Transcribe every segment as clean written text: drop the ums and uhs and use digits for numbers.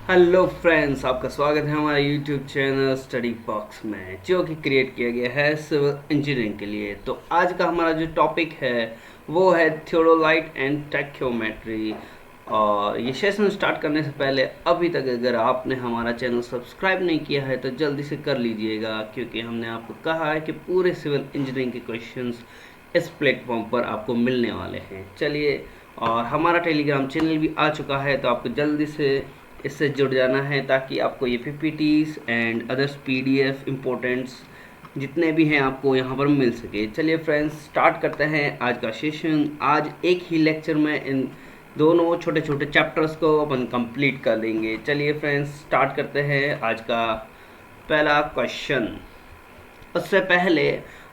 Hello friends, आपका स्वागत है हमारे यूट्यूब चैनल स्टडी बॉक्स में, जो कि क्रिएट किया गया है सिविल इंजीनियरिंग के लिए। तो आज का हमारा जो टॉपिक है वो है थियोडोलाइट एंड टैक्योमेट्री। और ये सेशन स्टार्ट करने से पहले अभी तक अगर आपने हमारा चैनल सब्सक्राइब नहीं किया है तो जल्दी से कर लीजिएगा, क्योंकि हमने आपको कहा है कि पूरे सिविल इंजीनियरिंग के क्वेश्चंस इस प्लेटफॉर्म पर आपको मिलने वाले हैं। चलिए, और हमारा टेलीग्राम चैनल भी आ चुका है, तो आपको जल्दी से इससे जुड़ जाना है ताकि आपको ये PPTs and others PDF importance जितने भी हैं आपको यहाँ पर मिल सके। चलिए फ्रेंड्स, स्टार्ट करते हैं आज का सेशन। आज एक ही लेक्चर में इन दोनों छोटे छोटे चैप्टर्स को अपन कंप्लीट कर देंगे। चलिए फ्रेंड्स, स्टार्ट करते हैं आज का पहला क्वेश्चन। उससे पहले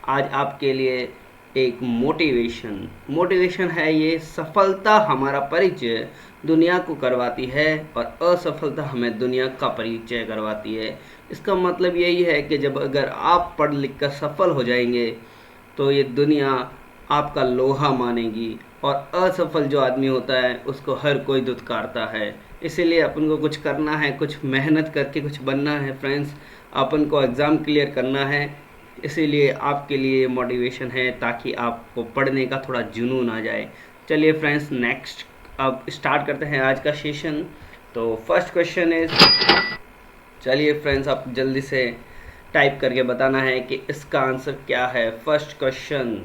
आज आपके लिए एक मोटिवेशन है। ये सफलता हमारा परिचय दुनिया को करवाती है और असफलता हमें दुनिया का परिचय करवाती है। इसका मतलब यही है कि जब अगर आप पढ़ लिख कर सफल हो जाएंगे तो ये दुनिया आपका लोहा मानेगी, और असफल जो आदमी होता है उसको हर कोई धुतकारता है। इसीलिए अपन को कुछ करना है, कुछ मेहनत करके कुछ बनना है फ्रेंड्स। अपन को एग्ज़ाम क्लियर करना है, इसीलिए आपके लिए मोटिवेशन है ताकि आपको पढ़ने का थोड़ा जुनून आ जाए। चलिए फ्रेंड्स, नेक्स्ट अब स्टार्ट करते हैं आज का सेशन। तो फर्स्ट क्वेश्चन इज, चलिए फ्रेंड्स आप जल्दी से टाइप करके बताना है कि इसका आंसर क्या है। First question,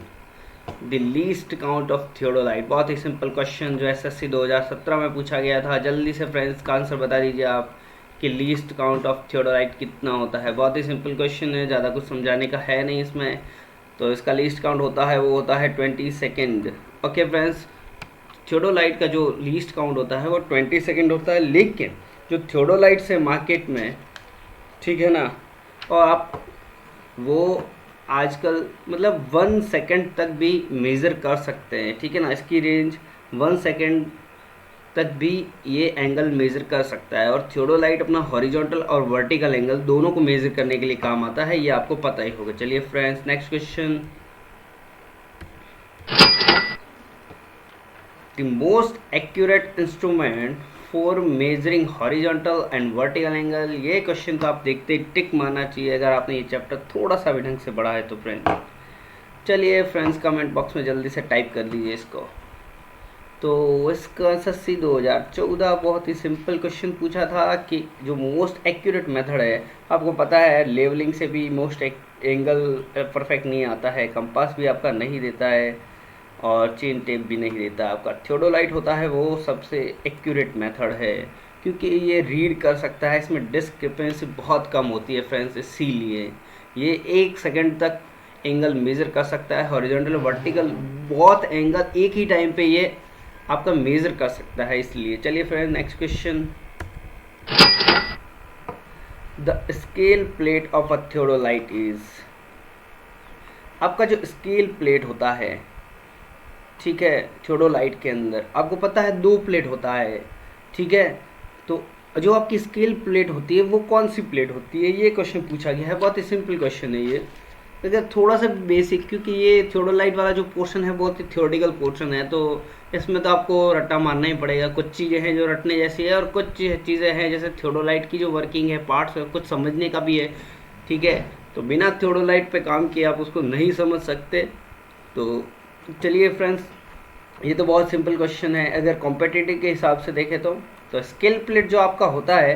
the least count of theodolite. बहुत ही सिंपल क्वेश्चन जो एसएससी 2017 में पूछा गया था। जल्दी से फ्रेंड्स का आंसर बता दीजिए आप कि लीस्ट काउंट ऑफ थियोडोलाइट कितना होता है। बहुत ही सिंपल क्वेश्चन है, ज़्यादा कुछ समझाने का है नहीं इसमें। तो इसका लीस्ट काउंट होता है वो होता है 22। ओके फ्रेंड्स, थियोडोलाइट का जो लीस्ट काउंट होता है वो 22 होता है। लेकिन जो थियोडोलाइट से मार्केट में, ठीक है ना, और आप वो आजकल मतलब 1 सेकंड तक भी मेज़र कर सकते हैं, ठीक है ना। इसकी रेंज 1 सेकंड तक भी ये एंगल मेज़र कर सकता है। और थियोडोलाइट अपना हॉरिजॉन्टल और वर्टिकल एंगल दोनों को मेज़र करने के लिए काम आता है, ये आपको पता ही होगा। चलिए friends, next question, the most accurate instrument for measuring horizontal and vertical angle. ये क्वेश्चन तो आप देखते ही टिक मारना चाहिए अगर आपने ये चैप्टर थोड़ा सा भी ढंग से पढ़ा है तो फ्रेंड्स। चलिए फ्रेंड्स, कमेंट बॉक्स में जल्दी से टाइप कर दीजिए इसको। तो इसका एसएससी 2014 बहुत ही सिंपल क्वेश्चन पूछा था कि जो मोस्ट एक्यूरेट मेथड है, आपको पता है लेवलिंग से भी मोस्ट एंगल परफेक्ट नहीं आता है, कंपास भी आपका नहीं देता है, और चेन टेप भी नहीं देता। आपका थियोडोलाइट होता है वो सबसे एक्यूरेट मेथड है, क्योंकि ये रीड कर सकता है, इसमें डिस्क्रिपेंसी बहुत कम होती है फ्रेंड्स। इसीलिए ये 1 सेकंड तक एंगल मेज़र कर सकता है, हॉरिजॉन्टल वर्टिकल बहुत एंगल एक ही टाइम पे ये आपका मेज़र कर सकता है, इसलिए। चलिए friends, next question, the scale plate of a theodolite is. आपका जो स्केल प्लेट होता है, ठीक है, थियोडोलाइट के अंदर आपको पता है 2 प्लेट होता है, ठीक है। तो जो आपकी स्केल प्लेट होती है वो कौन सी प्लेट होती है, ये क्वेश्चन पूछा गया है। बहुत ही सिंपल क्वेश्चन है ये, अगर थोड़ा सा बेसिक, क्योंकि ये थियोडोलाइट वाला जो पोर्शन है बहुत ही थियोरेटिकल पोर्शन है, तो इसमें तो आपको रट्टा मारना ही पड़ेगा। कुछ चीज़ें हैं जो रटने जैसी है, और कुछ चीज़ें हैं जैसे थियोडोलाइट की जो वर्किंग है, पार्ट्स है, कुछ समझने का भी है, ठीक है। तो बिना थियोडोलाइट पे काम किए आप उसको नहीं समझ सकते। तो चलिए फ्रेंड्स, ये तो बहुत सिंपल क्वेश्चन है। अगर कॉम्पिटिटिव के हिसाब से देखें तो स्केल प्लेट जो आपका होता है,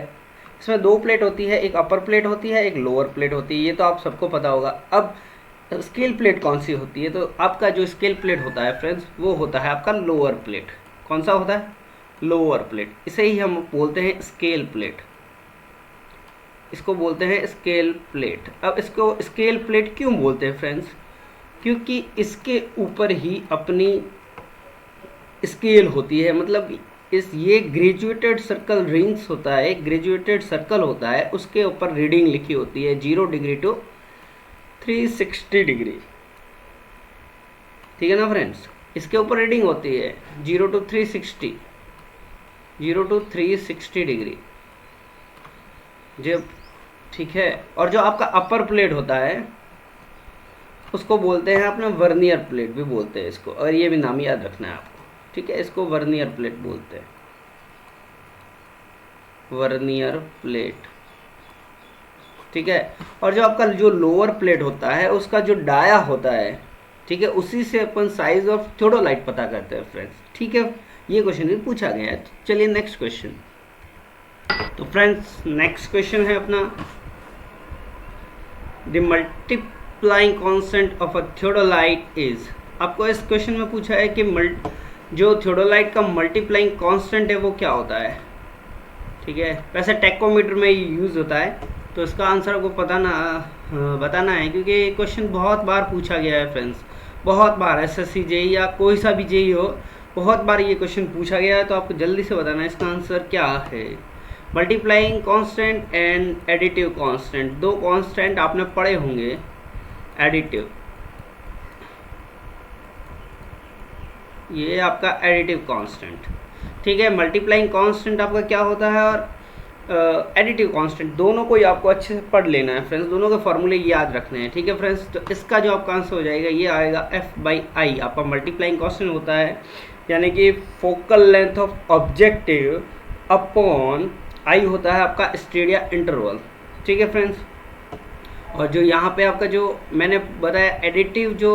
इसमें 2 प्लेट होती है, एक अपर प्लेट होती है, एक लोअर प्लेट होती है, ये तो आप सबको पता होगा। अब स्केल प्लेट कौन सी होती है, तो आपका जो स्केल प्लेट होता है फ्रेंड्स वो होता है आपका लोअर प्लेट। कौन सा होता है? Lower plate. इसे ही हम बोलते हैं स्केल प्लेट, इसको बोलते हैं स्केल प्लेट। अब इसको स्केल प्लेट क्यों बोलते हैं फ्रेंड्स? क्योंकि इसके ऊपर ही अपनी स्केल होती है, मतलब ये ग्रेजुएटेड सर्कल रिंग्स होता है, ग्रेजुएटेड सर्कल होता है, उसके ऊपर रीडिंग लिखी होती है 0 डिग्री टू 360 डिग्री, ठीक है ना फ्रेंड्स। इसके ऊपर रीडिंग होती है 0 टू 360 डिग्री जब, ठीक है। और जो आपका अपर प्लेट होता है उसको बोलते हैं अपना वर्नियर प्लेट भी बोलते हैं इसको, और ये भी नाम याद रखना है आपको, ठीक है। इसको वर्नियर प्लेट बोलते हैं। वर्नियर प्लेट, ठीक है। और जो आपका जो लोअर प्लेट होता है उसका जो डाया होता है, ठीक है, उसी से अपन साइज ऑफ थियोडोलाइट पता करते हैं फ्रेंड्स, ठीक है। ये क्वेश्चन भी पूछा गया है। तो चलिए नेक्स्ट क्वेश्चन। तो फ्रेंड्स नेक्स्ट क्वेश्चन है अपना, the multiplying constant of a theodolite is. आपको इस क्वेश्चन में पूछा है कि जो थियोडोलाइट का मल्टीप्लाइंग कांस्टेंट है वो क्या होता है, ठीक है। वैसे टैकोमीटर में यूज़ होता है, तो इसका आंसर आपको बताना है, क्योंकि ये क्वेश्चन बहुत बार पूछा गया है फ्रेंड्स, बहुत बार एसएससी जेई या कोई सा भी जेई हो, बहुत बार ये क्वेश्चन पूछा गया है। तो आपको जल्दी से बताना है इसका आंसर क्या है। Multiplying constant and additive constant, दो कांस्टेंट आपने पढ़े होंगे, एडिटिव, ये आपका एडिटिव कांस्टेंट, ठीक है। मल्टीप्लाइंग कांस्टेंट आपका क्या होता है और एडिटिव कांस्टेंट, दोनों को ही आपको अच्छे से पढ़ लेना है फ्रेंड्स, दोनों के फॉर्मूले याद रखने हैं, ठीक है फ्रेंड्स। तो इसका जो आपका आंसर हो जाएगा ये आएगा F/I, आपका मल्टीप्लाइंग कांस्टेंट होता है, यानी कि focal length of objective upon I होता है आपका स्टेडिया इंटरवल, ठीक है फ्रेंड्स। और जो यहाँ पे आपका जो मैंने बताया एडिटिव जो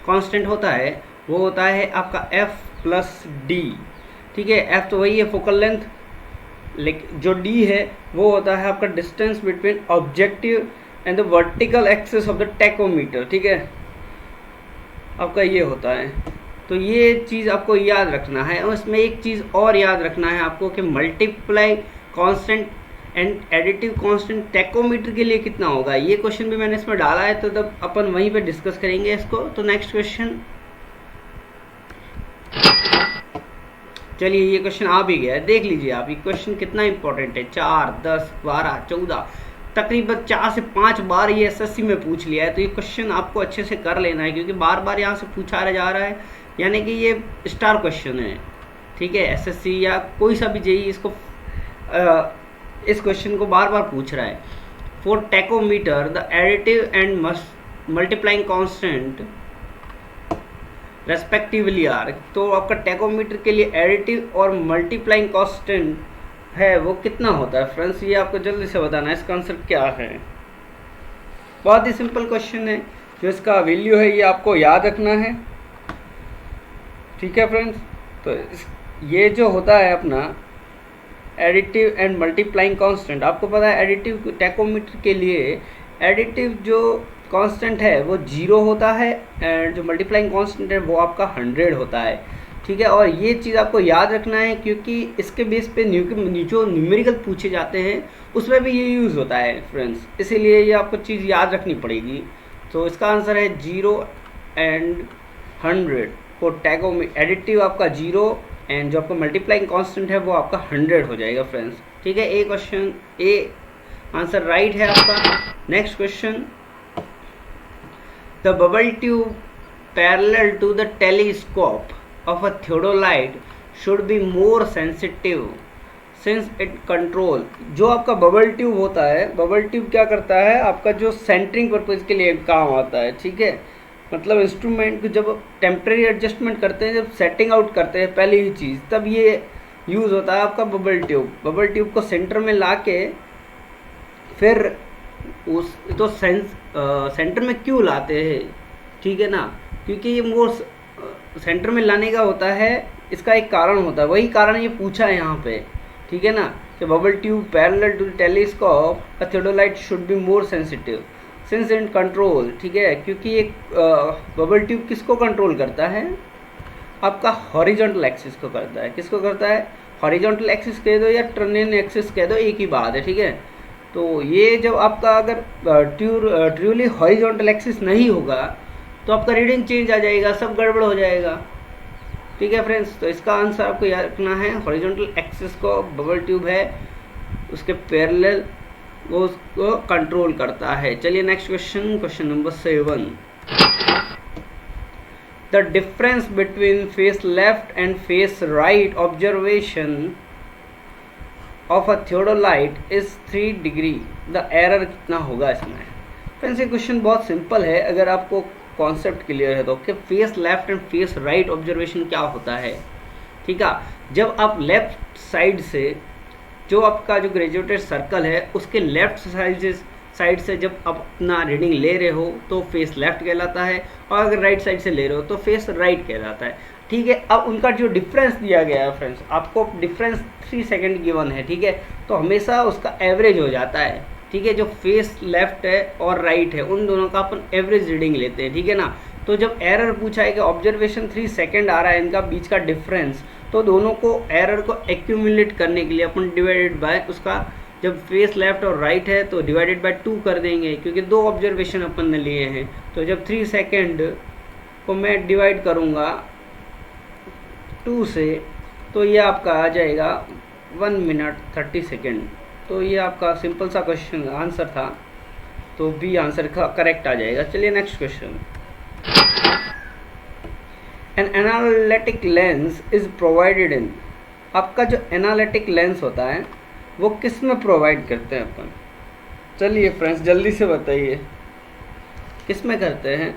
कांस्टेंट होता है वो होता है आपका F+D, ठीक है। F तो वही है फोकल लेंथ, लेकिन जो D है वो होता है आपका distance between objective and the vertical axis of the tachometer, ठीक है, आपका ये होता है। तो ये चीज़ आपको याद रखना है। और इसमें एक चीज़ और याद रखना है आपको कि multiply constant and additive constant tachometer के लिए कितना होगा, ये क्वेश्चन भी मैंने इसमें डाला है, तो तब अपन वहीं पे डिस्कस करेंगे इसको। तो नेक्स्ट क्वेश्चन, चलिए ये क्वेश्चन आ भी गया है, देख लीजिए आप ये क्वेश्चन कितना इंपॉर्टेंट है। 4, 10, 12, 14, तकरीबन 4 से 5 बार ये एसएससी में पूछ लिया है। तो ये क्वेश्चन आपको अच्छे से कर लेना है, क्योंकि बार बार यहाँ से पूछा जा रहा है, यानी कि ये स्टार क्वेश्चन है, ठीक है। एसएससी या कोई सा भी जेई इसको इस क्वेश्चन को बार बार पूछ रहा है। For tachometer the additive and multiplying constant respectively are, तो आपका टैकोमीटर के लिए एडिटिव और मल्टीप्लाइंग कांस्टेंट है वो कितना होता है फ्रेंड्स, ये आपको जल्दी से बताना है। इसका आंसर क्या है, बहुत ही सिंपल क्वेश्चन है, जो इसका वैल्यू है ये आपको याद रखना है, ठीक है फ्रेंड्स। तो ये जो होता है अपना एडिटिव एंड मल्टीप्लाइंग कांस्टेंट, आपको पता है एडिटिव टैकोमीटर के लिए एडिटिव जो कांस्टेंट है वो 0 होता है, एंड जो मल्टीप्लाइंग कांस्टेंट है वो आपका 100 होता है, ठीक है। और ये चीज़ आपको याद रखना है, क्योंकि इसके बेस पे जो न्यूमेरिकल पूछे जाते हैं उसमें भी ये यूज़ होता है फ्रेंड्स, इसीलिए ये आपको चीज़ याद रखनी पड़ेगी। तो इसका आंसर है 0 एंड 100 फॉर टैकोमीटर, एडिटिव आपका 0 एंड जो आपका मल्टीप्लाइंग कांस्टेंट है वो आपका 100 हो जाएगा फ्रेंड्स, ठीक है। A question A answer right है आपका। Next question, the bubble tube parallel to the telescope of a theodolite should be more sensitive since it control, जो आपका बबल ट्यूब होता है, बबल ट्यूब क्या करता है आपका जो सेंटरिंग पर्पज़ के लिए काम आता है, ठीक है। मतलब इंस्ट्रूमेंट को जब टेम्परेरी एडजस्टमेंट करते हैं, जब सेटिंग आउट करते हैं पहली ही चीज़, तब ये यूज़ होता है आपका बबल ट्यूब। बबल ट्यूब को सेंटर में ला के फिर उस तो सेंटर में क्यों लाते हैं, ठीक है ना, क्योंकि ये मोर सेंटर में लाने का होता है, इसका एक कारण होता है, वही कारण ये पूछा है यहाँ पे, ठीक है ना, कि bubble tube parallel to telescope a theodolite should be more sensitive since in control, ठीक है। क्योंकि एक बबल ट्यूब किसको कंट्रोल करता है, आपका हॉरिजॉन्टल एक्सिस को करता है। किसको करता है, हॉरिजॉन्टल एक्सिस कह दो या टर्नियन एक्सिस कह दो, एक ही बात है, ठीक है। तो ये जब आपका अगर ट्रूली हॉरिजॉन्टल एक्सिस नहीं होगा तो आपका रीडिंग चेंज आ जाएगा, सब गड़बड़ हो जाएगा, ठीक है फ्रेंड्स। तो इसका आंसर आपको याद रखना है, हॉरिजॉन्टल एक्सिस को बबल ट्यूब है उसके पैरेलल वो उसको कंट्रोल करता है। चलिए next question, question number 7, the difference between face left and face right observation of a theodolite is 3 degree, the error कितना होगा इसमें। फ्रेंड्स ये क्वेश्चन बहुत सिंपल है, अगर आपको कॉन्सेप्ट क्लियर है तो कि face left and face right observation क्या होता है, ठीक है। जब आप लेफ्ट साइड से जो आपका जो ग्रेजुएटेड सर्कल है उसके लेफ्ट साइड से जब आप अपना रीडिंग ले रहे हो तो फेस लेफ्ट कहलाता है, और अगर राइट साइड से ले रहे हो तो फेस राइट कहलाता है। ठीक है, अब उनका जो डिफरेंस दिया गया है फ्रेंड्स, आपको डिफरेंस 3 सेकंड गिवन है। ठीक है, तो हमेशा उसका एवरेज हो जाता है। ठीक है, जो फेस लेफ्ट है और राइट है उन दोनों का अपन एवरेज रीडिंग लेते हैं। ठीक है ना, तो जब एरर पूछा है कि ऑब्जर्वेशन 3 सेकंड आ रहा है इनका बीच का डिफरेंस, तो दोनों को एरर को एक्यूमुलेट करने के लिए अपन डिवाइडेड बाय उसका, जब फेस लेफ्ट और राइट है तो डिवाइडेड बाय 2 कर देंगे, क्योंकि 2 ऑब्जर्वेशन अपन ने लिए हैं। तो जब 3 सेकंड को मैं डिवाइड करूँगा 2 से, तो ये आपका आ जाएगा 1 मिनट 30 सेकेंड। तो ये आपका सिंपल सा क्वेश्चन आंसर था, तो बी आंसर का करेक्ट आ जाएगा। चलिए next question. An analytic lens is provided in, आपका जो एनालिटिक लेंस होता है वो किस में प्रोवाइड करते हैं अपन? चलिए फ्रेंड्स जल्दी से बताइए किस में करते हैं।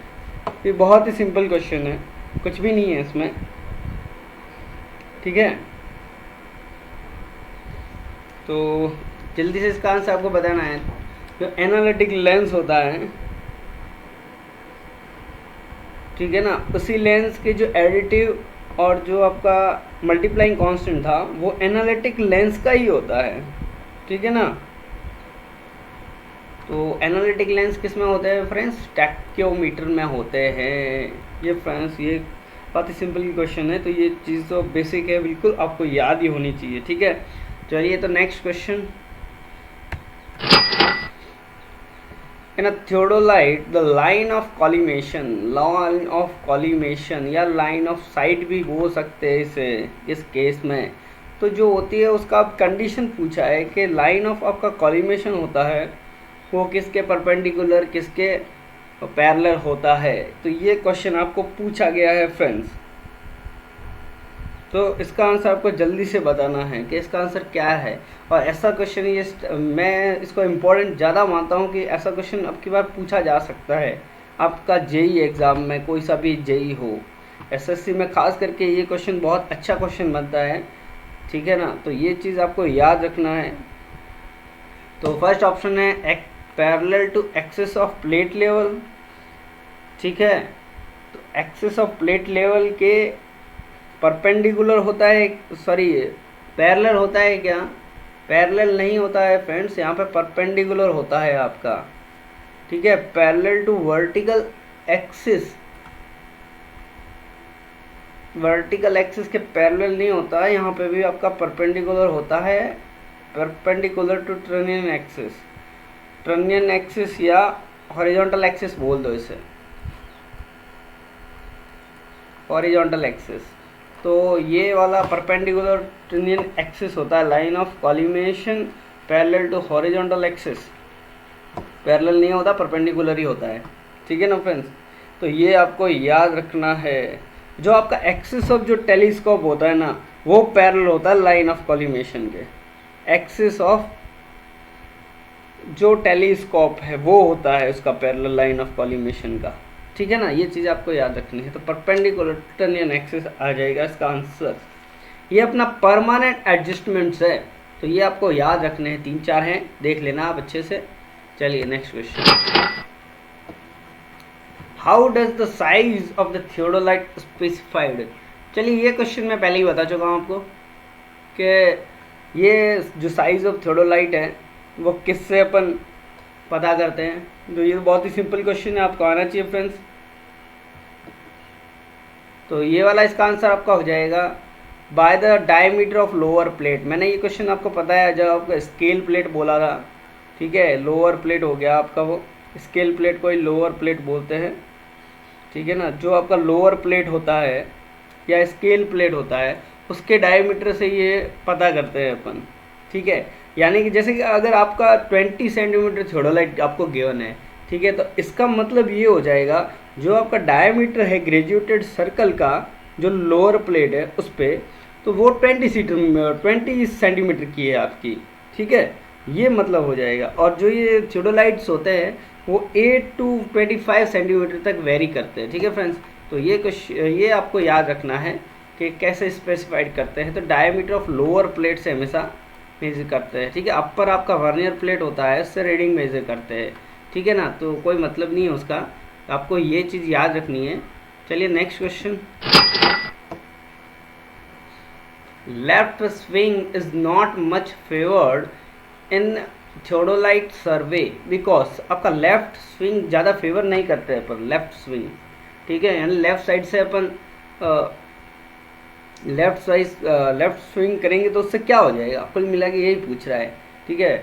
ये बहुत ही सिंपल क्वेश्चन है, कुछ भी नहीं है इसमें। ठीक है, तो जल्दी से इसका आंसर आपको बताना है। जो एनालिटिक लेंस होता है, ठीक है ना, उसी लेंस के जो एडिटिव और जो आपका मल्टीप्लाइंग कांस्टेंट था वो एनालिटिक लेंस का ही होता है। ठीक है ना, तो एनालिटिक लेंस किस में होते हैं फ्रेंड्स? टैक्योमीटर में होते हैं। ये फ्रेंड्स ये बहुत ही सिंपल की क्वेश्चन है, तो ये चीज़ तो बेसिक है, बिल्कुल आपको याद ही होनी चाहिए। ठीक है, चलिए तो next question. In a theodolite the line of collimation या लाइन ऑफ साइट भी हो सकते हैं इसे, इस केस में तो जो होती है उसका कंडीशन पूछा है कि लाइन ऑफ आपका कॉलिमेशन होता है वो किसके परपेंडिकुलर किसके पैरेलल होता है। तो ये क्वेश्चन आपको पूछा गया है फ्रेंड्स, तो इसका आंसर आपको जल्दी से बताना है कि इसका आंसर क्या है। और ऐसा क्वेश्चन ये मैं इसको इम्पोर्टेंट ज़्यादा मानता हूँ कि ऐसा क्वेश्चन अब की बार पूछा जा सकता है आपका जेई एग्ज़ाम में, कोई सा भी जेई हो, एसएससी में खास करके ये क्वेश्चन बहुत अच्छा क्वेश्चन बनता है। ठीक है ना, तो ये चीज़ आपको याद रखना है। तो फर्स्ट ऑप्शन है parallel to axis of plate level. ठीक है, तो एक्सिस ऑफ प्लेट लेवल के परपेंडिकुलर होता है, सॉरी पैरेलल होता है क्या? पैरेलल नहीं होता है फ्रेंड्स, यहाँ पे परपेंडिकुलर होता है आपका। ठीक है, parallel to vertical axis, vertical axis के पैरेलल नहीं होता है, यहाँ पे भी आपका परपेंडिकुलर होता है, परपेंडिकुलर टू ट्रेनियन एक्सिस। ट्रेनियन एक्सिस या हॉरिजॉन्टल एक्सिस बोल दो इसे, हॉरिजॉन्टल एक्सिस। तो ये वाला परपेंडिकुलर ट्रेनियन एक्सिस होता है line of collimation parallel to horizontal axis. Parallel नहीं होता, परपेंडिकुलर ही होता है। ठीक है ना फ्रेंड्स, तो ये आपको याद रखना है। जो आपका एक्सिस ऑफ जो टेलीस्कोप होता है ना वो पैरेलल होता है लाइन ऑफ कॉलिमेशन के। एक्सिस ऑफ जो टेलीस्कोप है वो होता है उसका पैरेलल लाइन ऑफ कॉलिमेशन का। ठीक है ना, ये चीज़ आपको याद रखनी है। तो परपेंडिकुलर ट्रेनियन एक्सिस आ जाएगा इसका आंसर। ये अपना परमानेंट एडजस्टमेंट्स है, तो ये आपको याद रखने हैं, 3-4 हैं, देख लेना आप अच्छे से। चलिए next question. How does the size of the theodolite specified? चलिए ये क्वेश्चन मैं पहले ही बता चुका हूँ आपको कि ये जो साइज ऑफ थियोडोलाइट है वो किससे अपन पता करते हैं। तो ये बहुत ही सिंपल क्वेश्चन है, आपको आना चाहिए फ्रेंड्स। तो ये वाला इसका आंसर आपका हो जाएगा by the diameter of lower plate. मैंने ये क्वेश्चन आपको पता है जब आपका स्केल प्लेट बोला था। ठीक है, लोअर प्लेट हो गया आपका, वो स्केल प्लेट को ही लोअर प्लेट बोलते हैं। ठीक है ना, जो आपका लोअर प्लेट होता है या स्केल प्लेट होता है उसके डायमीटर से ये पता करते हैं अपन। ठीक है, यानी कि जैसे कि अगर आपका 20 सेंटीमीटर थियोडोलाइट आपको गिवन है, ठीक है, तो इसका मतलब ये हो जाएगा जो आपका डायमीटर है ग्रेजुएटेड सर्कल का जो लोअर प्लेट है उस पर, तो वो 20 सेंटीमीटर की है आपकी। ठीक है, ये मतलब हो जाएगा। और जो ये थियोडोलाइट्स होते हैं वो 8 to 25 सेंटीमीटर तक वेरी करते हैं। ठीक है फ्रेंड्स, तो ये आपको याद रखना है कि कैसे स्पेसिफाइड करते हैं। तो डायमीटर ऑफ लोअर प्लेट से हमेशा मेजर करते हैं, ठीक है। अपर आपका वर्नियर प्लेट होता है, उससे रीडिंग मेजर करते हैं, ठीक है ना। तो कोई मतलब नहीं है उसका, आपको ये चीज़ याद रखनी है। चलिए next question. Left swing is not much favoured in theodolite survey because, आपका लेफ्ट स्विंग ज़्यादा फेवर नहीं करते हैं अपन लेफ्ट स्विंग, ठीक है। यानी लेफ्ट साइड से अपन लेफ्ट स्विंग करेंगे तो उससे क्या हो जाएगा, कुल मिला के यही पूछ रहा है, ठीक है।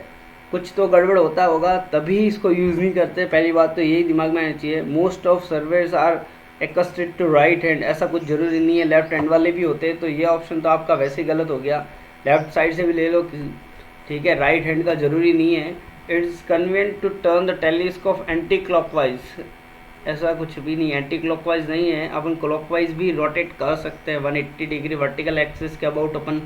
कुछ तो गड़बड़ होता होगा तभी इसको यूज़ नहीं करते, पहली बात तो यही दिमाग में आना चाहिए। Most of surveyors are expected to right hand, ऐसा कुछ जरूरी नहीं है, लेफ्ट हैंड वाले भी होते हैं। तो ये ऑप्शन तो आपका वैसे ही गलत हो गया, लेफ्ट साइड से भी ले लो, ठीक है, राइट हैंड का जरूरी नहीं है। It's convenient to turn the telescope anti clockwise, ऐसा कुछ भी नहीं, एंटी क्लॉकवाइज नहीं है, अपन क्लॉकवाइज भी रोटेट कर सकते हैं। 180 डिग्री वर्टिकल एक्सिस के अबाउट अपन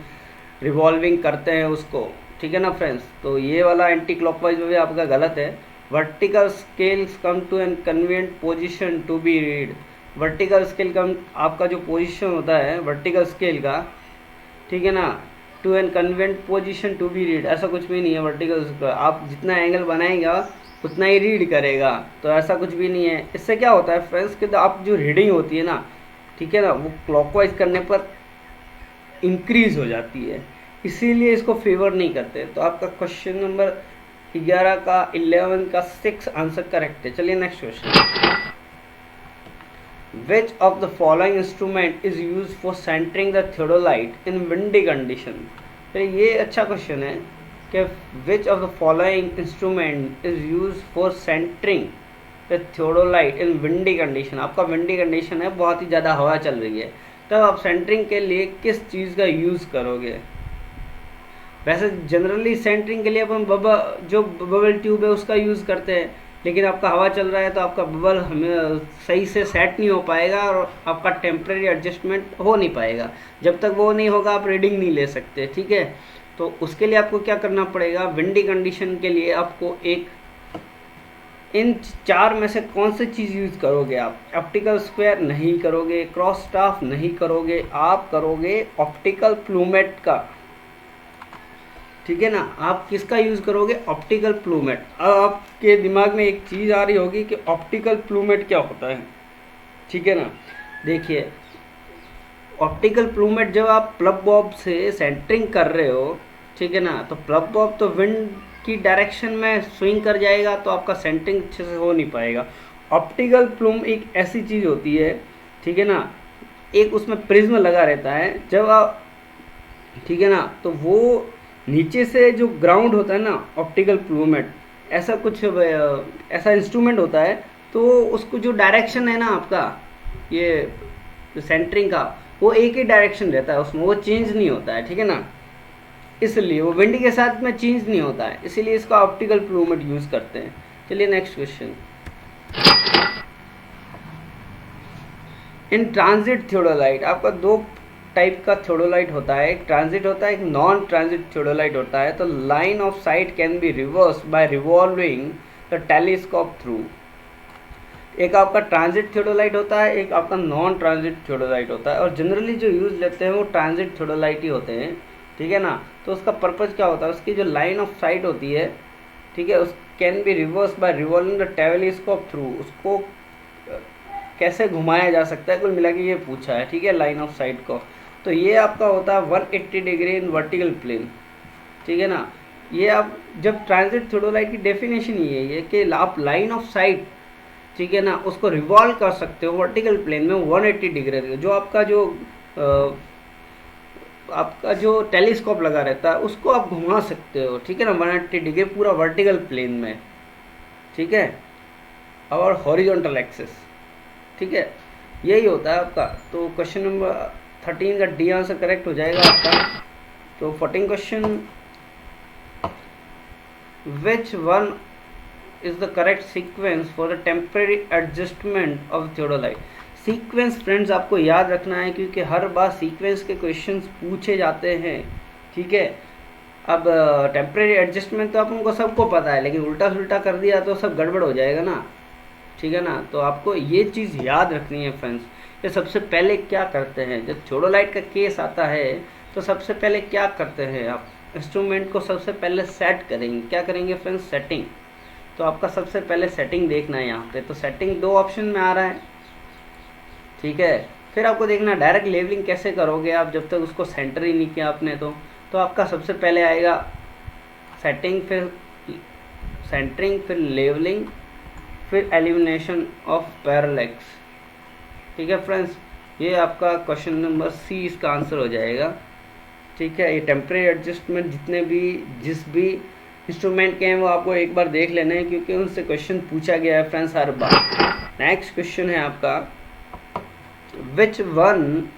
रिवॉल्विंग करते हैं उसको, ठीक है ना फ्रेंड्स। तो ये वाला एंटी क्लॉकवाइज में भी आपका गलत है। Vertical scales come to an convenient position to be read, vertical scale come, आपका जो पोजीशन होता है वर्टिकल स्केल का, ठीक है ना, to an convenient position to be read, ऐसा कुछ भी नहीं है। वर्टिकल आप जितना एंगल बनाएगा उतना ही रीड करेगा, तो ऐसा कुछ भी नहीं है। इससे क्या होता है फ्रेंड्स कि आप जो रीडिंग होती है ना, ठीक है ना, वो क्लॉकवाइज करने पर इंक्रीज हो जाती है, इसीलिए इसको फेवर नहीं करते। तो आपका क्वेश्चन नंबर 11 का 11 का 6 आंसर करेक्ट है। चलिए next question. Which of the following instrument is use for centering the theodolite in windy condition. तो ये अच्छा क्वेश्चन है कि which of the following instrument is use for centering the theodolite in windy condition. आपका windy condition है, बहुत ही ज़्यादा हवा चल रही है, तब आप सेंटरिंग के लिए किस चीज़ का यूज़ करोगे। वैसे जनरली सेंटरिंग के लिए अपन जो बबल ट्यूब है उसका यूज़ करते हैं, लेकिन आपका हवा चल रहा है तो आपका बबल हमें सही से सेट नहीं हो पाएगा और आपका टेम्परेरी एडजस्टमेंट हो नहीं पाएगा। जब तक वो नहीं होगा आप रीडिंग नहीं ले सकते, ठीक है। तो उसके लिए आपको क्या करना पड़ेगा, विंडी कंडीशन के लिए आपको इन 4 में से कौन सी चीज़ यूज़ करोगे आप। ऑप्टिकल स्क्वायर नहीं करोगे, क्रॉस स्टाफ नहीं करोगे, आप करोगे ऑप्टिकल प्लूमेट का, ठीक है ना। आप किसका यूज़ करोगे, ऑप्टिकल प्लूमेट। अब आपके दिमाग में एक चीज़ आ रही होगी कि ऑप्टिकल प्लूमेट क्या होता है, ठीक है ना। देखिए ऑप्टिकल प्लूमेट, जब आप प्लब बॉब से सेंटरिंग कर रहे हो, ठीक है ना, तो प्लब बॉब तो विंड की डायरेक्शन में स्विंग कर जाएगा, तो आपका सेंटरिंग अच्छे से हो नहीं पाएगा। ऑप्टिकल प्लूम एक ऐसी चीज़ होती है, ठीक है ना, एक उसमें प्रिज्म लगा रहता है, जब आप, ठीक है ना, तो वो नीचे से जो ग्राउंड होता है ना, ऑप्टिकल प्लूमेट ऐसा कुछ ऐसा इंस्ट्रूमेंट होता है, तो उसको जो डायरेक्शन है ना आपका ये सेंटरिंग का, वो एक ही डायरेक्शन रहता है उसमें, वो चेंज नहीं होता है, ठीक है ना। इसलिए वो विंड के साथ में चेंज नहीं होता है, इसीलिए इसका ऑप्टिकल प्लूमेट यूज़ करते हैं। चलिए next question. In transit theodolite, आपका 2 टाइप का थियोडोलाइट होता है, एक ट्रांजिट होता है, एक नॉन ट्रांजिट थियोडोलाइट होता है। तो line of sight can be reverse by revolving the telescope through. एक आपका ट्रांजिट थियोडोलाइट होता है, एक आपका नॉन ट्रांजिट थियोडोलाइट होता है, और जनरली जो यूज़ लेते हैं वो ट्रांजिट थियोडोलाइट ही होते हैं, ठीक है ना। तो उसका पर्पज़ क्या होता है, उसकी जो लाइन ऑफ साइट होती है, ठीक है, उस can be reverse by revolving the telescope through, उसको कैसे घुमाया जा सकता है, कुल मिला के ये पूछा है, ठीक है, लाइन ऑफ साइट को। तो ये आपका होता है 180 डिग्री इन वर्टिकल प्लेन, ठीक है ना। ये आप जब ट्रांजिट थियोडोलाइट की डेफिनेशन ही है ये कि आप लाइन ऑफ साइट, ठीक है ना, उसको रिवॉल्व कर सकते हो वर्टिकल प्लेन में 180 डिग्री। जो आपका जो टेलीस्कोप लगा रहता है उसको आप घुमा सकते हो, ठीक है ना, 180 डिग्री पूरा वर्टिकल प्लेन में, ठीक है, और हॉरिजॉन्टल एक्सिस, ठीक है, यही होता है आपका। तो क्वेश्चन नंबर 13 का डी आंसर करेक्ट हो जाएगा आपका। तो 14 question, which one is the correct sequence for the temporary adjustment of theodolite. Sequence friends आपको याद रखना है, क्योंकि हर बार सीक्वेंस के क्वेश्चंस पूछे जाते हैं, ठीक है। अब टेम्परेरी एडजस्टमेंट तो आपको सबको पता है, लेकिन उल्टा सुल्टा कर दिया तो सब गड़बड़ हो जाएगा ना, ठीक है ना। तो आपको ये चीज़ याद रखनी है फ्रेंड्स, कि सबसे पहले क्या करते हैं जब थियोडोलाइट का केस आता है, तो सबसे पहले क्या करते हैं आप, इंस्ट्रूमेंट को सबसे पहले सेट करेंगे। क्या करेंगे फ्रेंड्स? सेटिंग। तो आपका सबसे पहले सेटिंग देखना है यहाँ पे। तो सेटिंग 2 ऑप्शन में आ रहा है, ठीक है। फिर आपको देखना डायरेक्ट लेवलिंग कैसे करोगे आप, जब तक उसको सेंटर ही नहीं किया आपने। तो आपका सबसे पहले आएगा सेटिंग, फिर सेंटरिंग, फिर लेवलिंग, फिर एलिमिनेशन ऑफ पैरेलैक्स, ठीक है फ्रेंड्स। ये आपका क्वेश्चन नंबर सी इसका आंसर हो जाएगा, ठीक है। ये टेम्परेरी एडजस्टमेंट जितने भी जिस भी इंस्ट्रूमेंट के हैं वो आपको एक बार देख लेना है, क्योंकि उनसे क्वेश्चन पूछा गया है फ्रेंड्स हर बार। नेक्स्ट क्वेश्चन है आपका, which one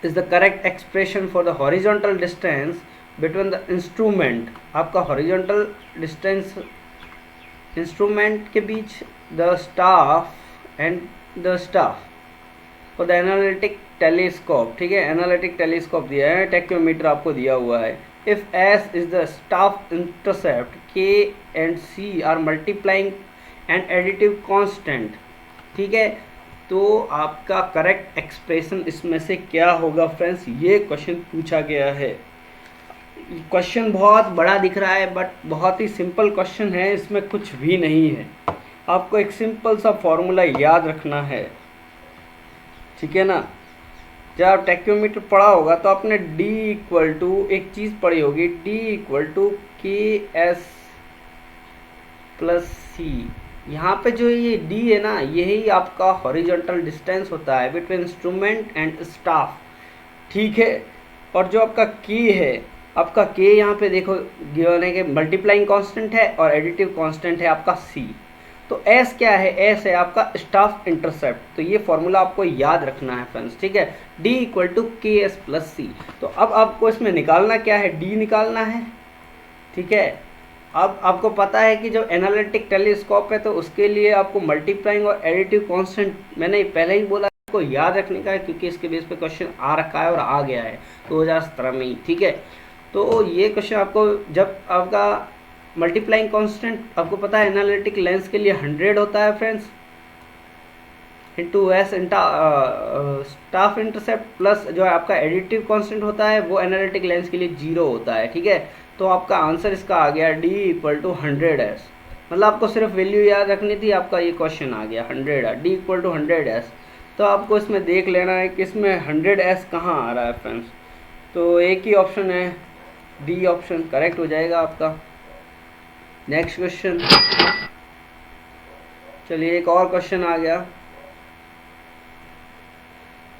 is the correct expression for the horizontal distance between the instrument. आपका हॉरिजॉन्टल डिस्टेंस इंस्ट्रूमेंट के बीच, the staff and the staff for the analytic telescope, ठीक है। एनालिटिक टेलीस्कोप दिया है, टेक्योमीटर आपको दिया हुआ है। If S is the staff intercept, K and C are multiplying and additive constant, ठीक है। तो आपका करेक्ट एक्सप्रेशन इसमें से क्या होगा फ्रेंड्स? ये क्वेश्चन पूछा गया है। क्वेश्चन बहुत बड़ा दिख रहा है, बट बहुत ही सिंपल क्वेश्चन है, इसमें कुछ भी नहीं है। आपको एक सिंपल सा फॉर्मूला याद रखना है, ठीक है ना। जब आप टेक्योमीटर पढ़ा होगा तो आपने D इक्वल टू एक चीज़ पढ़ी होगी, D equal to KS plus C। यहाँ पे जो ये D है ना, यही आपका हॉरिजॉन्टल डिस्टेंस होता है बिटवीन इंस्ट्रूमेंट एंड स्टाफ, ठीक है। और जो आपका K है, आपका K यहाँ पे देखो गिवन है कि मल्टीप्लाइंग कांस्टेंट है और एडिटिव कांस्टेंट है आपका C। तो S क्या है? S है आपका स्टाफ इंटरसेप्ट। तो ये फॉर्मूला आपको याद रखना है फ्रेंड्स, ठीक है। D equal to KS plus C। तो अब आपको इसमें निकालना क्या है? D निकालना है, ठीक है। अब आपको पता है कि जो एनालिटिक टेलीस्कोप है तो उसके लिए आपको मल्टीप्लाइंग और एडिटिव कांस्टेंट मैंने पहले ही बोला आपको याद रखने का है, क्योंकि इसके बेस पे क्वेश्चन आ रखा है और आ गया है 2017 में ही, ठीक है। तो ये क्वेश्चन आपको जब आपका मल्टीप्लाइंग कांस्टेंट आपको पता है एनालिटिक लेंस के लिए 100 होता है friends, into S staff intercept, plus जो आपका एडिटिव कांस्टेंट होता है वो एनालिटिक लेंस के लिए 0 होता है, ठीक है। तो आपका आंसर इसका आ गया D इक्वल टू 100S। मतलब आपको सिर्फ वैल्यू याद रखनी थी, आपका ये क्वेश्चन आ गया 100, D इक्वल टू 100S। तो आपको इसमें देख लेना है कि इसमें 100S कहाँ आ रहा है फ्रेंड्स। तो एक ही ऑप्शन है, D ऑप्शन करेक्ट हो जाएगा आपका। नेक्स्ट क्वेश्चन, चलिए एक और क्वेश्चन आ गया,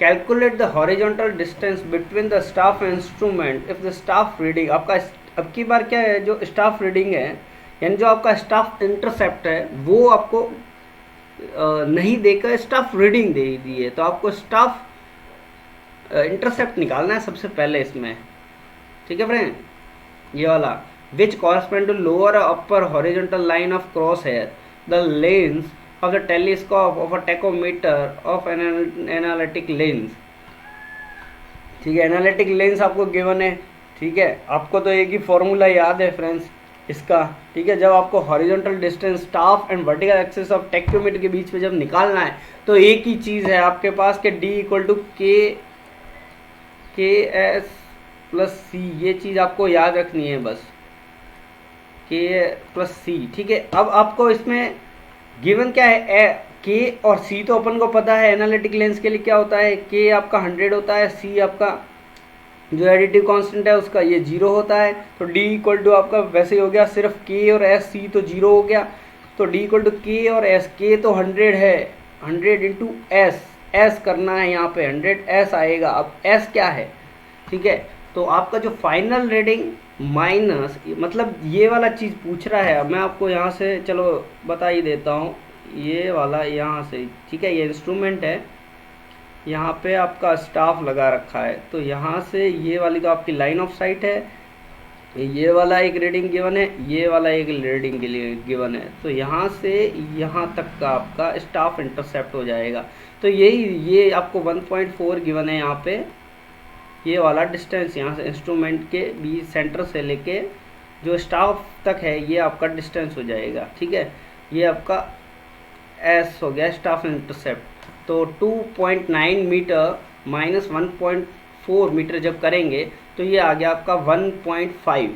calculate the horizontal distance between the staff and instrument if the staff reading. आपका अब की बार क्या है, जो स्टाफ रीडिंग है यानी जो आपका स्टाफ इंटरसेप्ट है वो आपको नहीं देकर स्टाफ रीडिंग दे दी है। तो आपको स्टाफ इंटरसेप्ट निकालना है सबसे पहले इसमें, ठीक है फ्रेंड। ये वाला which correspond to lower upper horizontal line of cross hair the lens of the telescope of a tachometer of an analytic lens, ठीक है। एनालिटिक लेंस आपको गिवन है, ठीक है। आपको तो एक ही फॉर्मूला याद है फ्रेंड्स इसका, ठीक है। जब आपको horizontal distance staff and vertical axis of tacheometer के बीच में जब निकालना है तो एक ही चीज़ है आपके पास कि D equal to KS plus C। ये चीज़ आपको याद रखनी है बस, K प्लस C, ठीक है। अब आपको इसमें गिवन क्या है, K और C तो अपन को पता है एनालिटिक लेंस के लिए क्या होता है, K आपका 100 होता है, C आपका जो एडिटिव कांस्टेंट है उसका ये 0 होता है। तो D इक्वल टू आपका वैसे ही हो गया, सिर्फ K और S, C तो 0 हो गया। तो D इक्वल टू K और S, K तो 100 है, 100 इंटू S करना है यहाँ पे, 100S आएगा। अब S क्या है, ठीक है। तो आपका जो फाइनल रीडिंग माइनस, मतलब ये वाला चीज़ पूछ रहा है, मैं आपको यहाँ से चलो बता ही देता हूँ, ये वाला यहाँ से, ठीक है। ये इंस्ट्रूमेंट है, यहाँ पे आपका स्टाफ लगा रखा है, तो यहाँ से ये वाली तो आपकी लाइन ऑफ साइट है, ये वाला एक रीडिंग गिवन है, ये वाला एक रीडिंग के लिए गिवन है। तो यहाँ से यहाँ तक का आपका स्टाफ इंटरसेप्ट हो जाएगा। तो ये आपको 1.4 गिवन है यहाँ पे, ये वाला डिस्टेंस यहाँ से इंस्ट्रूमेंट के बीच सेंटर से लेके जो स्टाफ तक है ये आपका डिस्टेंस हो जाएगा, ठीक है। ये आपका S हो गया स्टाफ इंटरसेप्ट। तो 2.9 मीटर माइनस 1.4 मीटर जब करेंगे तो ये आ गया आपका 1.5।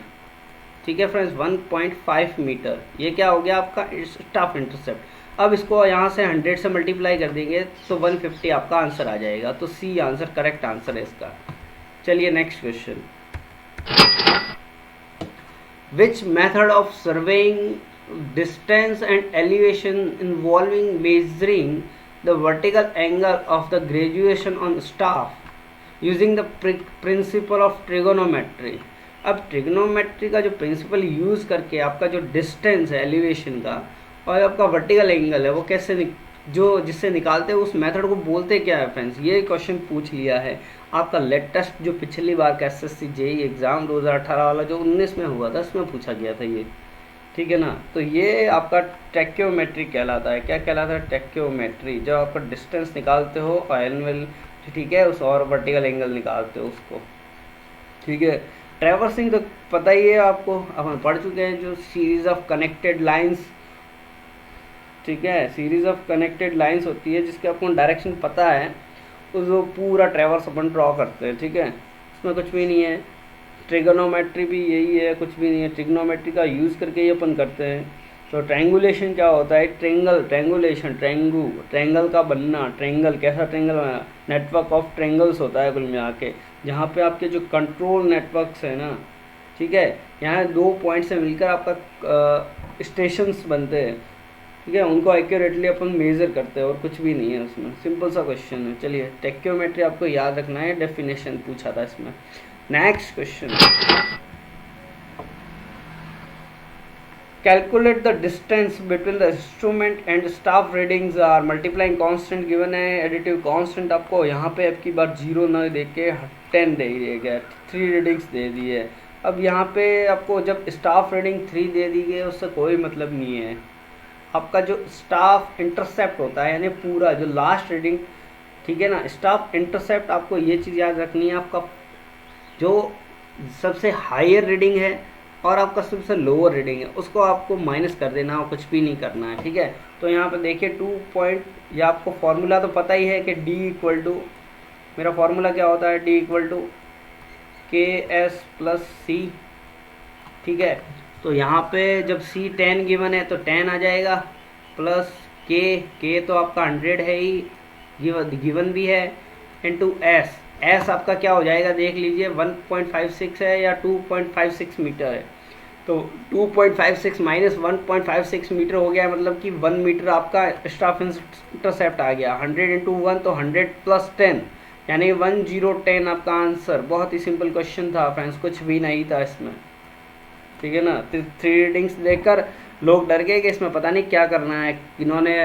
ठीक है फ्रेंड्स, 1.5 मीटर, ये क्या हो गया आपका स्टाफ इंटरसेप्ट। अब इसको यहाँ से 100 से मल्टीप्लाई कर देंगे तो 150 आपका आंसर आ जाएगा। तो सी आंसर करेक्ट आंसर है इसका। चलिए next question, which method of surveying distance and elevation involving measuring the vertical angle of the graduation on staff using the principle of trigonometry. अब ट्रिग्नोमेट्री का जो प्रिंसिपल यूज़ करके आपका जो distance है एलिवेशन का और आपका वर्टिकल एंगल है वो कैसे जो जिससे निकालते हैं उस मेथड को बोलते क्या है फ्रेंड्स, ये क्वेश्चन पूछ लिया है आपका लेटेस्ट जो पिछली बार का एसएससी जेईई एग्ज़ाम 2018 वाला जो 19 में हुआ था उसमें पूछा गया था ये। ठीक है ना, तो ये आपका टेक्योमेट्री कहलाता है। क्या कहलाता है? टेक्योमेट्री। जब आपका डिस्टेंस निकालते हो और एनुअल, ठीक है, उस और वर्टिकल एंगल निकालते हो उसको। ठीक है, ट्रैवर्सिंग तो पता ही है आपको, अपन पढ़ चुके हैं, जो सीरीज ऑफ कनेक्टेड लाइंस। ठीक है, सीरीज ऑफ कनेक्टेड लाइंस होती है जिसके आपको डायरेक्शन पता है, उसको पूरा ट्रैवर्स अपन ड्रॉ करते हैं। ठीक है, उसमें कुछ भी नहीं है। ट्रिगोनोमेट्री भी यही है, कुछ भी नहीं है। ट्रिग्नोमेट्री का यूज़ करके ये अपन करते हैं। तो ट्रैंगुलेशन क्या होता है? ट्रैंगुलेशन, ट्रैंगल का बनना। ट्रैंगल कैसा ट्रैंगल बना? नेटवर्क ऑफ ट्रैंगल्स होता है कुल मिला के, जहाँ पे आपके जो कंट्रोल नेटवर्क्स है ना, ठीक है, यहाँ 2 पॉइंट से मिलकर आपका स्टेशंस बनते हैं। ठीक है, उनको एक्यूरेटली अपन मेज़र करते हैं और कुछ भी नहीं है उसमें। सिंपल सा क्वेश्चन है। चलिए, टेक्योमेट्री आपको याद रखना है, डेफिनेशन पूछा था इसमें। Next question, calculate the distance between the instrument and staff readings are multiplying constant given है। additive constant आपको यहाँ पे अब की बार 0 न दे के 10 दे दिया गया, 3 रीडिंग्स दे दी है। अब यहाँ पे आपको जब स्टाफ रीडिंग 3 दे दी गई उससे कोई मतलब नहीं है। आपका जो स्टाफ इंटरसेप्ट होता है यानी पूरा जो लास्ट रीडिंग, ठीक है ना, स्टाफ इंटरसेप्ट आपको ये चीज़ याद रखनी है, आपका जो सबसे हायर रीडिंग है और आपका सबसे लोअर रीडिंग है उसको आपको माइनस कर देना और कुछ भी नहीं करना है। ठीक है, तो यहाँ पे देखिए 2 पॉइंट, या आपको फॉर्मूला तो पता ही है कि D इक्वल टू, मेरा फॉर्मूला क्या होता है? D equal to KS plus C। ठीक है, तो यहाँ पे जब C 10 गिवन है तो 10 आ जाएगा, प्लस K तो आपका 100 है ही, गिवन भी है, इनटू S आपका क्या हो जाएगा देख लीजिए, 1.56 है या 2.56 मीटर है। तो 2.56 माइनस 1.56 मीटर हो गया, मतलब कि 1 मीटर आपका स्टाफ इंटरसेप्ट आ गया। 100 इंटू 1 तो 100 प्लस 10 यानी 1010 आपका आंसर। बहुत ही सिंपल क्वेश्चन था फ्रेंड्स, कुछ भी नहीं था इसमें। ठीक है ना, 3 रीडिंग्स देखकर लोग डर गए कि इसमें पता नहीं क्या करना है, इन्होंने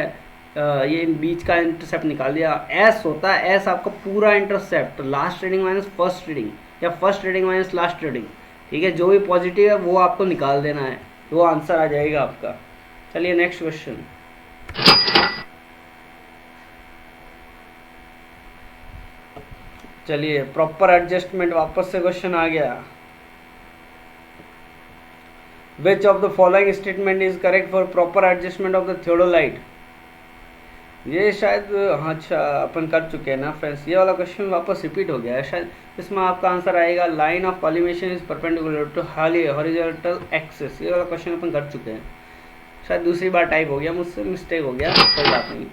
ये बीच का इंटरसेप्ट निकाल दिया। एस होता है, एस आपका पूरा intercept, last reading minus first reading या first reading minus last reading. ठीक है, जो भी पॉजिटिव है वो आपको निकाल देना है, वो आंसर आ जाएगा आपका। चलिए नेक्स्ट क्वेश्चन, चलिए प्रॉपर एडजस्टमेंट, वापस से क्वेश्चन आ गया। विच of the following statement is correct for proper adjustment of the theodolite? ये शायद, हाँ अच्छा अपन कर चुके हैं ना फ्रेंड्स, ये वाला क्वेश्चन वापस रिपीट हो गया है शायद। इसमें आपका आंसर आएगा line of collimation is perpendicular to horizontal axis. ये वाला क्वेश्चन अपन कर चुके हैं, शायद दूसरी बार टाइप हो गया मुझसे, मिस्टेक हो गया, कोई बात नहीं।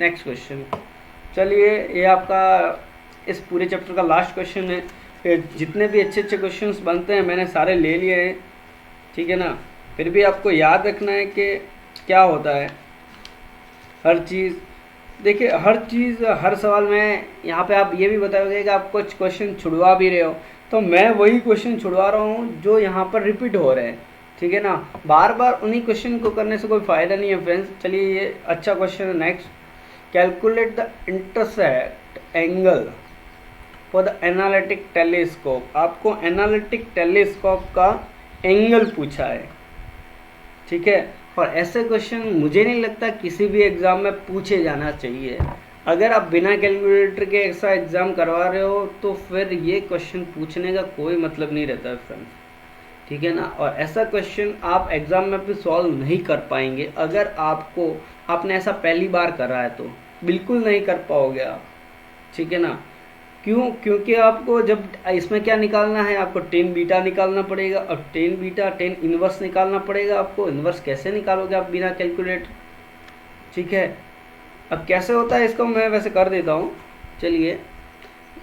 नेक्स्ट क्वेश्चन, चलिए ये आपका इस पूरे चैप्टर का लास्ट क्वेश्चन है। जितने भी अच्छे अच्छे क्वेश्चन बनते हैं मैंने सारे ले लिए हैं, ठीक है ना। फिर भी आपको याद रखना है कि क्या होता है हर चीज़। देखिए हर चीज़, हर सवाल में यहाँ पे आप ये भी बताओगे कि आप कुछ क्वेश्चन छुड़वा भी रहे हो, तो मैं वही क्वेश्चन छुड़वा रहा हूँ जो यहाँ पर रिपीट हो रहे हैं। ठीक है ना, बार बार उन्हीं क्वेश्चन को करने से कोई फ़ायदा नहीं है फ्रेंड्स। चलिए ये अच्छा क्वेश्चन है। Next, calculate the intercept angle for the analytic telescope. आपको एनालिटिक टेलीस्कोप का एंगल पूछा है, ठीक है। और ऐसे क्वेश्चन मुझे नहीं लगता किसी भी एग्ज़ाम में पूछे जाना चाहिए। अगर आप बिना कैलकुलेटर के ऐसा एग्ज़ाम करवा रहे हो तो फिर ये क्वेश्चन पूछने का कोई मतलब नहीं रहता है फ्रेंड्स, ठीक है ना। और ऐसा क्वेश्चन आप एग्ज़ाम में भी सॉल्व नहीं कर पाएंगे। अगर आपने ऐसा पहली बार करा है तो बिल्कुल नहीं कर पाओगे आप, ठीक है ना। क्यों? क्योंकि आपको जब इसमें क्या निकालना है, आपको टेन बीटा निकालना पड़ेगा और टेन बीटा टेन इनवर्स निकालना पड़ेगा आपको। इनवर्स कैसे निकालोगे आप बिना कैलकुलेटर? ठीक है, अब कैसे होता है इसको मैं वैसे कर देता हूँ। चलिए,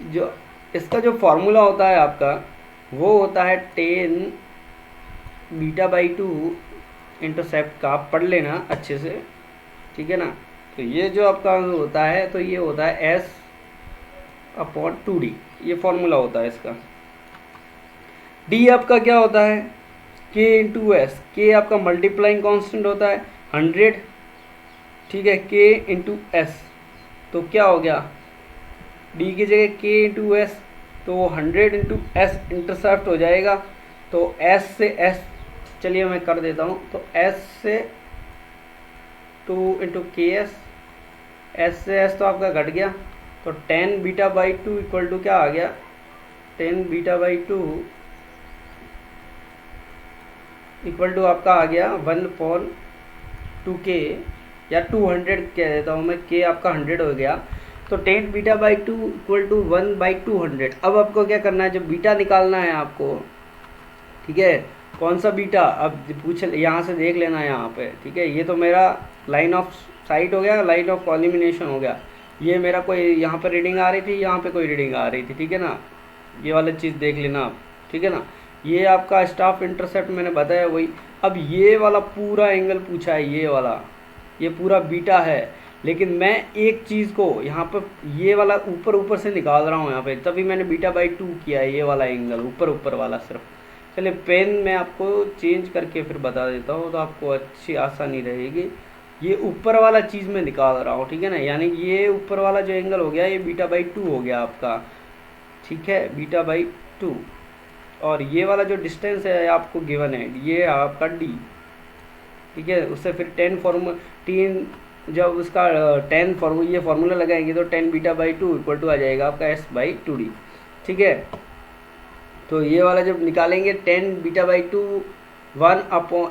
जो इसका जो फॉर्मूला होता है आपका वो होता है tan beta by to intercept का, आप पढ़ लेना अच्छे से, ठीक है ना। तो ये जो आपका होता है तो ये होता है एस अपॉन 2d, ये फॉर्मूला होता है इसका। डी आपका क्या होता है, के इंटू एस, के आपका मल्टीप्लाइंग कांस्टेंट होता है 100, ठीक है, के इंटू एस, तो क्या हो गया डी की जगह के इंटू एस, तो 100 इंटू एस इंटरसेप्ट हो जाएगा। तो एस से एस, चलिए मैं कर देता हूँ, तो एस से 2 इंटू के एस से एस तो आपका घट गया, तो 10 beta by two equal to क्या आ गया, 10 beta by two equal to आपका आ गया 1/2k, या 200 कह देता हूँ मैं, के आपका 100 हो गया, तो 10 beta by two equal to 1/200। अब आपको क्या करना है, जब बीटा निकालना है आपको, ठीक है, कौन सा बीटा, अब पूछ यहाँ से देख लेना यहाँ पे, ठीक है, ये तो मेरा लाइन ऑफ साइट हो गया, लाइन ऑफ कॉलिमिनेशन हो गया, ये मेरा कोई यहाँ पे रीडिंग आ रही थी, यहाँ पे कोई रीडिंग आ रही थी, ठीक है ना, ये वाला चीज़ देख लेना आप, ठीक है ना। ये आपका स्टाफ इंटरसेप्ट मैंने बताया वही। अब ये वाला पूरा एंगल पूछा है, ये वाला, ये पूरा बीटा है, लेकिन मैं एक चीज़ को यहाँ पर ये वाला ऊपर ऊपर से निकाल रहा हूँ यहाँ पे, तभी मैंने बीटा बाई 2 किया है, ये वाला एंगल ऊपर ऊपर वाला सिर्फ। चलिए पेन मैं आपको चेंज करके फिर बता देता हूँ तो आपको अच्छी आसानी रहेगी। ये ऊपर वाला चीज़ मैं निकाल रहा हूँ, ठीक है ना, यानी ये ऊपर वाला जो एंगल हो गया ये बीटा बाई 2 हो गया आपका, ठीक है, बीटा बाई 2। और ये वाला जो डिस्टेंस है आपको गिवन है, ये आपका डी, ठीक है, उससे फिर 10 जब उसका 10 ये फार्मूला लगाएंगे तो 10 बीटा बाई 2 इक्वल टू आ जाएगा आपका एस बाई 2d, ठीक है। तो ये वाला जब निकालेंगे 10 beta by 2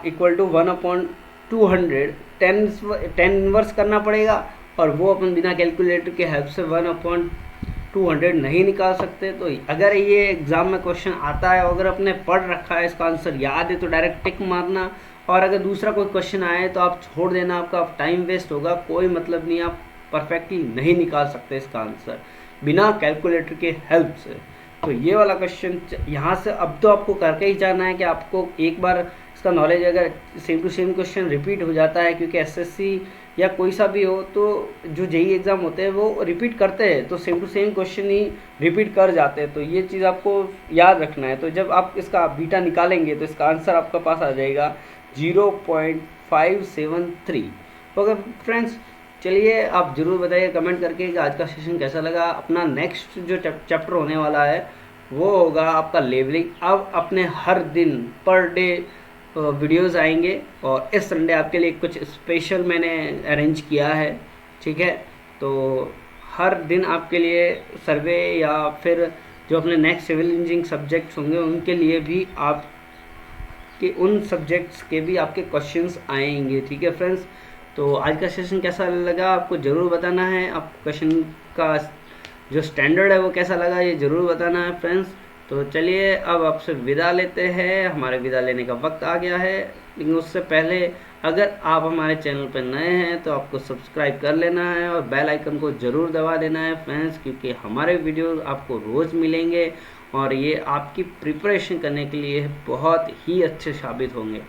equal to 1/200, 10 inverse करना पड़ेगा, और वो अपन बिना कैलकुलेटर के हेल्प से 1/200 नहीं निकाल सकते। तो अगर ये एग्ज़ाम में क्वेश्चन आता है, अगर आपने पढ़ रखा है, इसका आंसर याद है तो डायरेक्ट टिक मारना, और अगर दूसरा कोई क्वेश्चन आए तो आप छोड़ देना, आपका टाइम वेस्ट होगा, कोई मतलब नहीं, आप परफेक्टली नहीं निकाल सकते इसका आंसर बिना कैलकुलेटर के हेल्प से। तो ये वाला क्वेश्चन यहाँ से अब तो आपको करके ही जाना है कि आपको एक बार इसका नॉलेज, अगर same to same question repeat हो जाता है, क्योंकि एसएससी या कोई सा भी हो तो जो जेईई एग्ज़ाम होते हैं वो रिपीट करते हैं, तो सेम टू सेम क्वेश्चन ही रिपीट कर जाते हैं, तो ये चीज़ आपको याद रखना है। तो जब आप इसका बीटा निकालेंगे तो इसका आंसर आपका पास आ जाएगा 0.573। ओके फ्रेंड्स, चलिए आप ज़रूर बताइए कमेंट करके कि आज का सेशन कैसा लगा। अपना नेक्स्ट जो चैप्टर होने वाला है वो होगा आपका लेवलिंग। अब अपने हर दिन पर डे वीडियोस आएंगे, और इस संडे आपके लिए कुछ स्पेशल मैंने अरेंज किया है, ठीक है। तो हर दिन आपके लिए सर्वे या फिर जो अपने नेक्स्ट सिविल इंजीनियरिंग सब्जेक्ट्स होंगे उनके लिए भी आप कि उन सब्जेक्ट्स के भी आपके क्वेश्चंस आएंगे, ठीक है फ्रेंड्स। तो आज का सेशन कैसा लगा आपको ज़रूर बताना है, आप क्वेश्चन का जो स्टैंडर्ड है वो कैसा लगा ये ज़रूर बताना है फ्रेंड्स। तो चलिए अब आपसे विदा लेते हैं, हमारे विदा लेने का वक्त आ गया है, लेकिन उससे पहले अगर आप हमारे चैनल पर नए हैं तो आपको सब्सक्राइब कर लेना है और बेल आइकन को ज़रूर दबा देना है फ्रेंड्स, क्योंकि हमारे वीडियो आपको रोज़ मिलेंगे और ये आपकी प्रिपरेशन करने के लिए बहुत ही अच्छे साबित होंगे।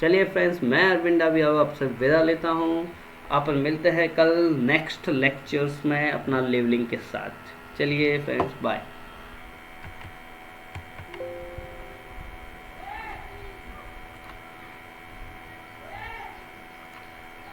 चलिए फ्रेंड्स, मैं अरविंद अभी अब आपसे विदा लेता हूँ, अपन मिलते हैं कल नेक्स्ट लेक्चर्स में अपना लेवलिंग के साथ। चलिए फ्रेंड्स, बाय।